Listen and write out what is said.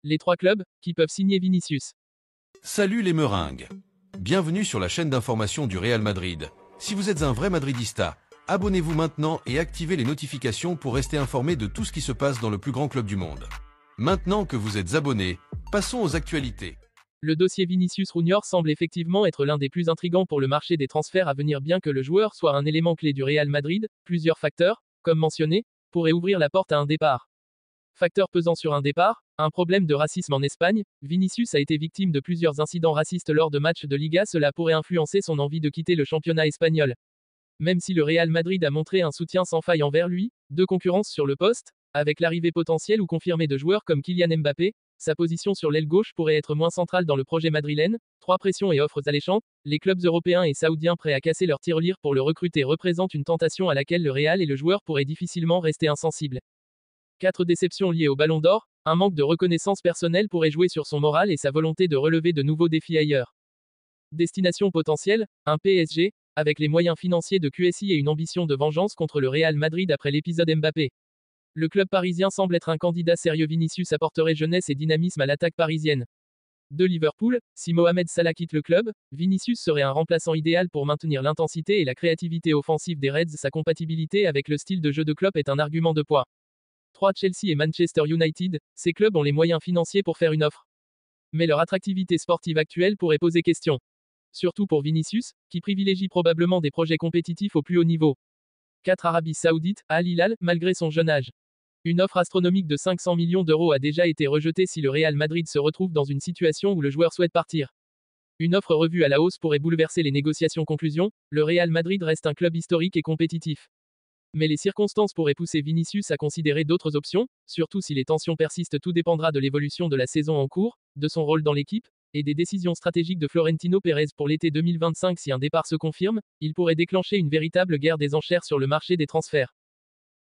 Les 3 clubs qui peuvent signer Vinicius. Salut les meringues. Bienvenue sur la chaîne d'information du Real Madrid. Si vous êtes un vrai madridista, abonnez-vous maintenant et activez les notifications pour rester informé de tout ce qui se passe dans le plus grand club du monde. Maintenant que vous êtes abonné, passons aux actualités. Le dossier Vinicius Junior semble effectivement être l'un des plus intrigants pour le marché des transferts à venir, bien que le joueur soit un élément clé du Real Madrid. Plusieurs facteurs, comme mentionné, pourraient ouvrir la porte à un départ. Facteur pesant sur un départ, un problème de racisme en Espagne. Vinicius a été victime de plusieurs incidents racistes lors de matchs de Liga. Cela pourrait influencer son envie de quitter le championnat espagnol. Même si le Real Madrid a montré un soutien sans faille envers lui, de concurrence sur le poste, avec l'arrivée potentielle ou confirmée de joueurs comme Kylian Mbappé, sa position sur l'aile gauche pourrait être moins centrale dans le projet madrilène. 3 pressions et offres alléchantes, les clubs européens et saoudiens prêts à casser leur tirelire pour le recruter représentent une tentation à laquelle le Real et le joueur pourraient difficilement rester insensibles. 4 déceptions liées au Ballon d'Or, un manque de reconnaissance personnelle pourrait jouer sur son moral et sa volonté de relever de nouveaux défis ailleurs. Destination potentielle, un PSG, avec les moyens financiers de QSI et une ambition de vengeance contre le Real Madrid après l'épisode Mbappé. Le club parisien semble être un candidat sérieux. Vinicius apporterait jeunesse et dynamisme à l'attaque parisienne. De Liverpool, si Mohamed Salah quitte le club, Vinicius serait un remplaçant idéal pour maintenir l'intensité et la créativité offensive des Reds. Sa compatibilité avec le style de jeu de Klopp est un argument de poids. 3 Chelsea et Manchester United, ces clubs ont les moyens financiers pour faire une offre. Mais leur attractivité sportive actuelle pourrait poser question. Surtout pour Vinicius, qui privilégie probablement des projets compétitifs au plus haut niveau. 4 Arabie Saoudite, Al Hilal, malgré son jeune âge. Une offre astronomique de 500 millions d'euros a déjà été rejetée si le Real Madrid se retrouve dans une situation où le joueur souhaite partir. Une offre revue à la hausse pourrait bouleverser les négociations. Conclusion, le Real Madrid reste un club historique et compétitif. Mais les circonstances pourraient pousser Vinicius à considérer d'autres options, surtout si les tensions persistent. Tout dépendra de l'évolution de la saison en cours, de son rôle dans l'équipe, et des décisions stratégiques de Florentino Pérez pour l'été 2025. Si un départ se confirme, il pourrait déclencher une véritable guerre des enchères sur le marché des transferts.